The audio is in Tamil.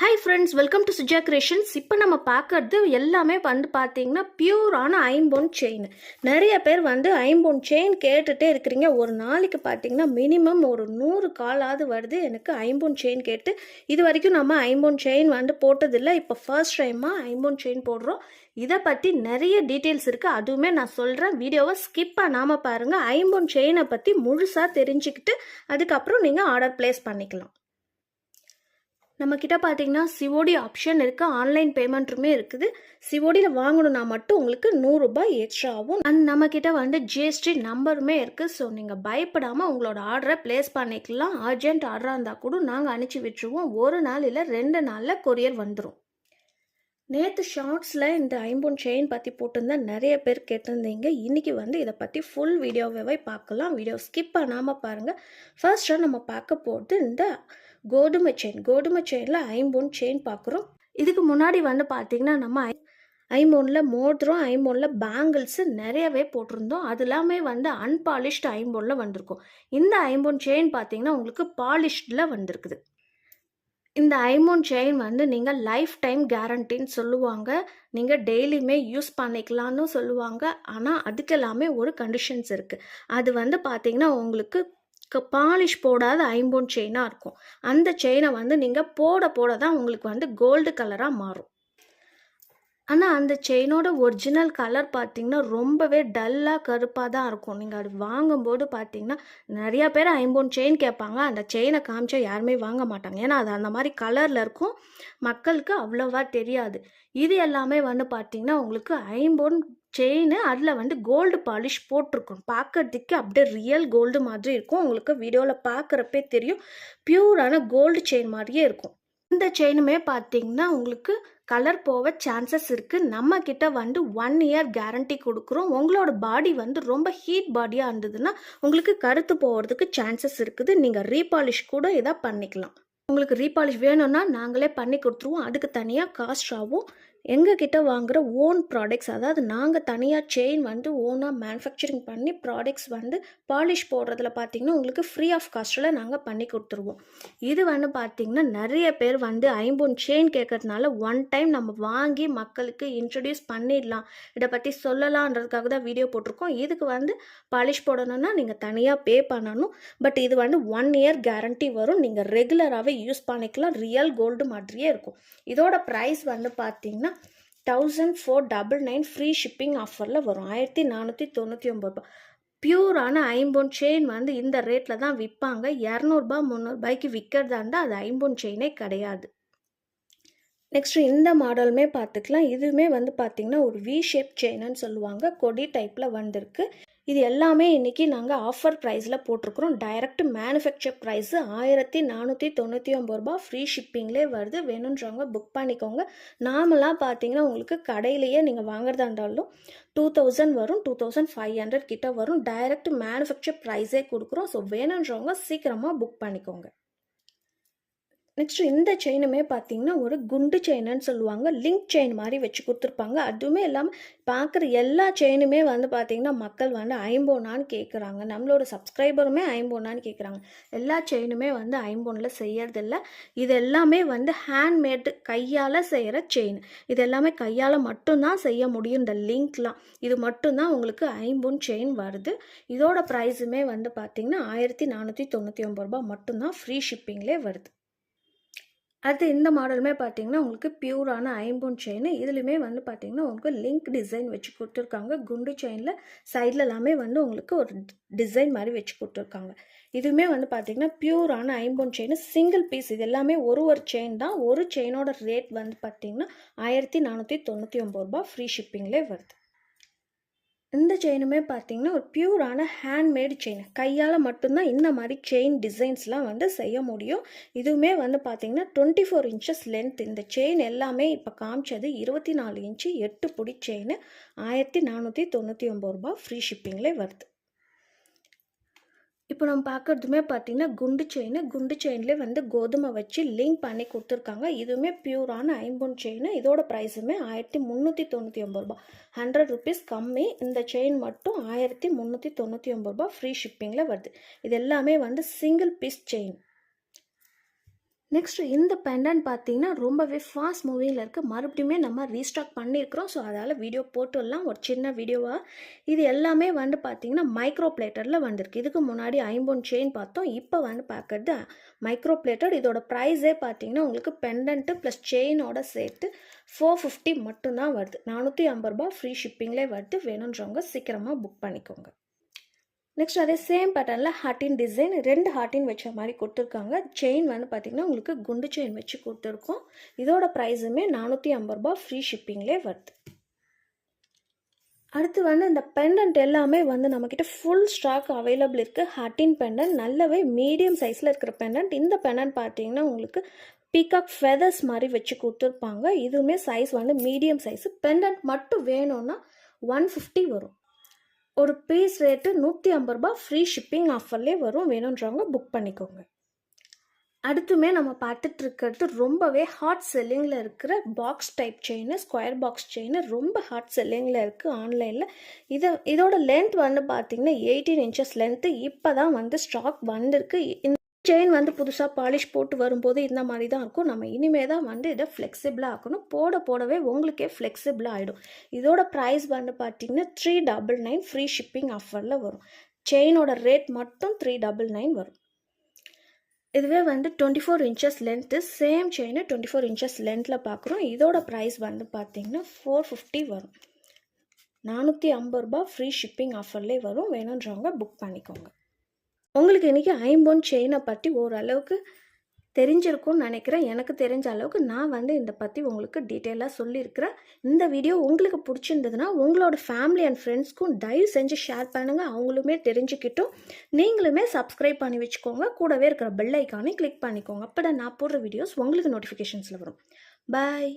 Hi friends, welcome to Suja creations. இப்போ நம்ம பார்க்கறது எல்லாமே பார்த்தீங்கன்னா பியூரான ஐம்பொன் செயின். நிறைய பேர் ஐம்பொன் செயின் கேட்டுகிட்டே இருக்கிறீங்க. ஒரு நாளைக்கு பார்த்தீங்கன்னா மினிமம் ஒரு 100 காலாவது வருது எனக்கு ஐம்பொன் செயின் கேட்டு. இது வரைக்கும் நம்ம ஐம்பொன் செயின் போட்டதில்லை. இப்போ ஃபர்ஸ்ட் டைமாக ஐம்பொன் செயின் போடுறோம். இதை பற்றி நிறைய டீட்டெயில்ஸ் இருக்குது, அதுவுமே நான் சொல்கிறேன். வீடியோவை ஸ்கிப் பண்ணாமல் பாருங்கள். ஐம்பொன் செயினை பற்றி முழுசாக தெரிஞ்சுக்கிட்டு அதுக்கப்புறம் நீங்கள் ஆர்டர் ப்ளேஸ் பண்ணிக்கலாம். நம்மக்கிட்ட பார்த்தீங்கன்னா சிஓடி ஆப்ஷன் இருக்குது, ஆன்லைன் பேமெண்ட்டுமே இருக்குது. சிஓடியில் வாங்கணுன்னா மட்டும் உங்களுக்கு 100 ரூபாய் எக்ஸ்ட்ரா ஆகும். அண்ட் நம்மக்கிட்ட ஜிஎஸ்டி நம்பருமே இருக்குது. ஸோ நீங்கள் பயப்படாமல் உங்களோட ஆர்டரை ப்ளேஸ் பண்ணிக்கலாம். அர்ஜென்ட் ஆர்டராக இருந்தால் கூட நாங்கள் அனுப்பிச்சி விட்டுருவோம். ஒரு நாள் இல்லை 2 நாளில் கொரியர் வந்துடும். நேற்று ஷார்ட்ஸில் இந்த ஐம்பொன் செயின் பற்றி போட்டிருந்தா நிறைய பேர் கேட்டிருந்தீங்க. இன்றைக்கி இதை பற்றி ஃபுல் வீடியோவே பார்க்கலாம். வீடியோ ஸ்கிப் பண்ணாமல் பாருங்கள். ஃபர்ஸ்ட்டாக நம்ம பார்க்க போகிறது இந்த கோதுமை செயினில் ஐம்பொன் செயின் பார்க்குறோம். இதுக்கு முன்னாடி பார்த்தீங்கன்னா நம்ம ஐம்பொனில் மோதிரம், ஐம்பொனில் பேங்கிள்ஸு நிறையவே போட்டிருந்தோம். அது எல்லாமே அன்பாலிஷ்டு ஐம்பொனில் வந்திருக்கும். இந்த ஐம்பொன் செயின் பார்த்தீங்கன்னா உங்களுக்கு பாலிஷ்டில் வந்திருக்குது. இந்த ஐம்பொன் செயின் நீங்கள் லைஃப் டைம் கேரண்டின்னு சொல்லுவாங்க. நீங்கள் டெய்லியுமே யூஸ் பண்ணிக்கலான்னு சொல்லுவாங்க. ஆனால் அதுக்கெல்லாமே ஒரு கண்டிஷன்ஸ் இருக்குது. அது பார்த்தீங்கன்னா உங்களுக்கு பாலிஷ் போடாத ஐம்பொன் செயினாக இருக்கும். அந்த செயினை நீங்கள் போட தான் உங்களுக்கு கோல்டு கலராக மாறும். ஆனால் அந்த செயினோட ஒரிஜினல் கலர் பார்த்தீங்கன்னா ரொம்பவே டல்லாக கருப்பாக தான் இருக்கும். நீங்கள் அது வாங்கும்போது பார்த்தீங்கன்னா நிறையா பேர் ஐம்பொன் செயின் கேட்பாங்க. அந்த செயினை காமிச்சா யாருமே வாங்க மாட்டாங்க. ஏன்னா அது அந்த மாதிரி கலரில் இருக்கும், மக்களுக்கு அவ்வளோவா தெரியாது. இது எல்லாமே பார்த்தீங்கன்னா உங்களுக்கு ஐம்பொன் செயின், அதில் கோல்டு பாலிஷ் போட்டிருக்கும். பார்க்கறதுக்கு அப்படியே ரியல் கோல்டு மாதிரி இருக்கும். உங்களுக்கு வீடியோவில் பார்க்குறப்பே தெரியும், பியூரான கோல்டு செயின் மாதிரியே இருக்கும். இந்த செயினுமே பார்த்தீங்கன்னா உங்களுக்கு கலர் போக சான்சஸ் இருக்குது. நம்மக்கிட்ட 1 இயர் கேரண்டி கொடுக்குறோம். உங்களோட பாடி ரொம்ப ஹீட் பாடியாக இருந்ததுன்னா உங்களுக்கு கருத்து போகிறதுக்கு சான்சஸ் இருக்குது. நீங்கள் ரீபாலிஷ் கூட இதை பண்ணிக்கலாம். உங்களுக்கு ரீபாலிஷ் வேணும்னா நாங்களே பண்ணி கொடுத்துருவோம். அதுக்கு தனியாக காஸ்ட் ஆகும். எங்ககிட்ட வாங்குகிற ஓன் ப்ராடக்ட்ஸ், அதாவது நாங்கள் தனியாக செயின் ஓனாக மேனுஃபேக்சரிங் பண்ணி ப்ராடக்ட்ஸ் பாலிஷ் போடுறதுல பார்த்திங்கன்னா உங்களுக்கு ஃப்ரீ ஆஃப் காஸ்ட்டில் நாங்கள் பண்ணி கொடுத்துருவோம். இது பார்த்திங்கன்னா நிறைய பேர் ஐம்பொன் செயின் கேட்கறதுனால ஒன் டைம் நம்ம வாங்கி மக்களுக்கு இன்ட்ரடியூஸ் பண்ணிடலாம், இதை பற்றி சொல்லலான்றதுக்காக தான் வீடியோ போட்டிருக்கோம். இதுக்கு பாலிஷ் போடணும்னா நீங்கள் தனியாக பே பண்ணணும். பட் இது 1 இயர் கேரண்டி வரும். நீங்கள் ரெகுலராகவே யூஸ் பண்ணிக்கலாம். ரியல் கோல்டு மாதிரியே இருக்கும். இதோட ப்ரைஸ் பார்த்திங்கன்னா 1499 ஃப்ரீ ஷிப்பிங் ஆஃபரில் வரும். 1499 ரூபாய். பியூரான ஐம்பொன் செயின் இந்த ரேட்டில் தான் விற்பாங்க. 200 ரூபாய் 300 ரூபாய்க்கு விற்கிறதா இருந்தால் அது ஐம்பொன் செயினே கிடையாது. நெக்ஸ்ட்டு இந்த மாடலுமே பார்த்துக்கலாம். இதுவுமே பார்த்திங்கன்னா ஒரு வி ஷேப் செயின்னு சொல்லுவாங்க. கொடி டைப்பில் வந்திருக்கு. இது எல்லாமே இன்றைக்கி நாங்கள் ஆஃபர் ப்ரைஸில் போட்டிருக்கிறோம். டைரக்ட் மேனுஃபேக்சர் ப்ரைஸு 1499 ரூபாய். ஃப்ரீ ஷிப்பிங்லேயே வருது. வேணுன்றவங்க புக் பண்ணிக்கோங்க. நார்மலாக பார்த்தீங்கன்னா உங்களுக்கு கடையிலேயே நீங்கள் வாங்குறதா இருந்தாலும் 2000 வரும், 2500 கிட்ட வரும். டைரக்ட் மேனுஃபேக்சர் ப்ரைஸே கொடுக்குறோம். ஸோ வேணுன்றவங்க சீக்கிரமாக புக் பண்ணிக்கோங்க. நெக்ஸ்ட்டு இந்த செயினுமே பார்த்தீங்கன்னா ஒரு குண்டு செயின்னு சொல்லுவாங்க. லிங்க் செயின் மாதிரி வச்சு கொடுத்துருப்பாங்க. அதுவுமே இல்லாமல் பார்க்குற எல்லா செயினுமே பார்த்தீங்கன்னா மக்கள் ஐம்பொன்னான்னு கேட்குறாங்க. நம்மளோட சப்ஸ்கிரைபருமே ஐம்பொன்னான்னு கேட்குறாங்க. எல்லா செயினுமே ஐம்பொன்னில் செய்யறதில்ல. இது எல்லாமே ஹேண்ட்மேடு, கையால் செய்கிற செயின். இது எல்லாமே கையால் மட்டும்தான் செய்ய முடியும். இந்த லிங்க்லாம் இது மட்டும்தான் உங்களுக்கு ஐம்பொன் செயின் வருது. இதோட ப்ரைஸுமே பார்த்தீங்கன்னா 1499 ரூபாய் மட்டும்தான். ஃப்ரீ ஷிப்பிங்லேயே வருது. அது இந்த மாடலுமே பார்த்தீங்கன்னா உங்களுக்கு பியூரான ஐம்பொன் செயின். இதுலையுமே பார்த்தீங்கன்னா உங்களுக்கு லிங்க் டிசைன் வச்சு கொடுத்துருக்காங்க. குண்டு செயினில் சைடில் எல்லாமே உங்களுக்கு ஒரு டிசைன் மாதிரி வச்சு கொடுத்துருக்காங்க. இதுவுமே பார்த்தீங்கன்னா பியூரான ஐம்பொன் செயின், சிங்கிள் பீஸ். இது எல்லாமே ஒரு செயின் தான். ஒரு செயினோட ரேட் பார்த்தீங்கன்னா 1499 ரூபாய். ஃப்ரீ ஷிப்பிங்லேயே வருது. இந்த செயினுமே பார்த்தீங்கன்னா ஒரு பியூரான ஹேண்ட்மேடு செயின். கையால் மட்டும்தான் இந்த மாதிரி செயின் டிசைன்ஸ்லாம் செய்ய முடியும். இதுவுமே பார்த்தீங்கன்னா 24 இன்ச்சஸ் லென்த். இந்த செயின் எல்லாமே இப்போ காமிச்சது 24 இன்ச்சு 8 புடி செயின். 1499 ரூபாய். ஃப்ரீ ஷிப்பிங்லேயே வருது. இப்போ நம்ம பார்க்குறதுமே பார்த்தீங்கன்னா குண்டு செயின்லேயே கோதுமை வச்சு லிங்க் பண்ணி கொடுத்துருக்காங்க. இதுவுமே பியூரான ஐம்பொன் செயின். இதோட ப்ரைஸுமே 1399 ரூபாய். 100 ருபீஸ் கம்மி. இந்த செயின் மட்டும் 1399 ரூபாய். ஃப்ரீ ஷிப்பிங்கில் வருது. இது எல்லாமே சிங்கிள் பீஸ் செயின். நெக்ஸ்ட் இந்த பெண்டன்ட் பார்த்தீங்கன்னா ரொம்பவே ஃபாஸ்ட் மூவிங்கில் இருக்குது. மறுபடியுமே நம்ம ரீஸ்டாக் பண்ணியிருக்கிறோம். ஸோ அதால் வீடியோ போட்டுடலாம், ஒரு சின்ன வீடியோவாக. இது எல்லாமே வந்து பார்த்தீங்கன்னா மைக்ரோ பிளேட்டரில் வந்திருக்கு. இதுக்கு முன்னாடி ஐம்பொன் செயின் பார்த்தோம். இப்போ வந்து பார்க்குறது மைக்ரோ பிளேட்டட். இதோட ப்ரைஸே பார்த்தீங்கன்னா உங்களுக்கு பெண்டன்ட்டு ப்ளஸ் செயினோட சேர்த்து 450 மட்டும்தான் வருது. 450 ரூபாய் ஃப்ரீ ஷிப்பிங்லேயே வருது. வேணுன்றவங்க சீக்கிரமாக புக் பண்ணிக்கோங்க. நெக்ஸ்ட் அதே சேம் பேட்டர்னில் ஹார்ட்டின் டிசைன் 2 ஹார்ட்டின் வச்ச மாதிரி கொடுத்துருக்காங்க. செயின் வந்து பார்த்திங்கன்னா உங்களுக்கு குண்டு செயின் வச்சு கொடுத்துருக்கோம். இதோட ப்ரைஸுமே 450 ரூபாய் ஃப்ரீ ஷிப்பிங்லேயே வருது. அடுத்து வந்து இந்த பெண்டன்ட் எல்லாமே வந்து நம்மக்கிட்ட ஃபுல் ஸ்டாக் அவைலபிள் இருக்குது. ஹார்ட்டின் பெண்டன்ட் நல்லாவே மீடியம் சைஸில் இருக்கிற பெண்டன்ட். இந்த பெண்டன்ட் பார்த்தீங்கன்னா உங்களுக்கு பீகாக் ஃபெதர்ஸ் மாதிரி வச்சு கொடுத்துருப்பாங்க. இதுவுமே சைஸ் வந்து மீடியம் சைஸு. பெண்டன்ட் மட்டும் வேணும்னா 150 வரும். ஒரு பீஸ் ரேட்டு 150 ரூபாய் ஃப்ரீ ஷிப்பிங் ஆஃபர்லேயே வரும். வேணுன்றவங்க புக் பண்ணிக்கோங்க. அடுத்துமே நம்ம பார்த்துட்டு இருக்கிறது ரொம்பவே ஹாட் செல்லிங்கில் இருக்கிற box type chain, square box chain ரொம்ப ஹாட் செல்லிங்கில் இருக்குது ஆன்லைனில். இதோட லென்த் வந்து பார்த்திங்கன்னா 18 இன்ச்சஸ் லென்த்து. இப்போ தான் வந்து ஸ்டாக் வந்திருக்கு. செயின் வந்து புதுசாக பாலிஷ் போட்டு வரும்போது இந்த மாதிரி தான் இருக்கும். நம்ம இனிமே தான் வந்து இதை ஃப்ளெக்சிபிளாக ஆக்கணும். போடவே உங்களுக்கே ஃப்ளெக்சிபிளாக ஆகிடும். இதோட ப்ரைஸ் வந்து பார்த்திங்கன்னா 399 ஃப்ரீ ஷிப்பிங் ஆஃபரில் வரும். செயினோட ரேட் மட்டும் 399 வரும். இதுவே வந்து 24 inches length. Same chain 24 inches லென்த்தில் பார்க்குறோம். இதோட ப்ரைஸ் வந்து பார்த்திங்கன்னா 450 வரும். 450 ரூபாய் ஃப்ரீ ஷிப்பிங் ஆஃபர்லேயே வரும். வேணுன்றவங்க புக் பண்ணிக்கோங்க. உங்களுக்கு இன்றைக்கி ஐம்பொன் செயினை பற்றி ஓரளவுக்கு தெரிஞ்சிருக்கும்னு நினைக்கிறேன். எனக்கு தெரிஞ்ச அளவுக்கு நான் வந்து இதை பற்றி உங்களுக்கு டீட்டெயிலாக சொல்லியிருக்கிறேன். இந்த வீடியோ உங்களுக்கு பிடிச்சிருந்ததுன்னா உங்களோட ஃபேமிலி அண்ட் ஃப்ரெண்ட்ஸ்க்கும் தயவு செஞ்சு ஷேர் பண்ணுங்கள். அவங்களுமே தெரிஞ்சுக்கிட்டும் நீங்களுமே சப்ஸ்கிரைப் பண்ணி வச்சுக்கோங்க. கூடவே இருக்கிற பெல் ஐக்கானே கிளிக் பண்ணிக்கோங்க. அப்போ தான் நான் போடுற வீடியோஸ் உங்களுக்கு நோட்டிஃபிகேஷன்ஸில் வரும். பாய்.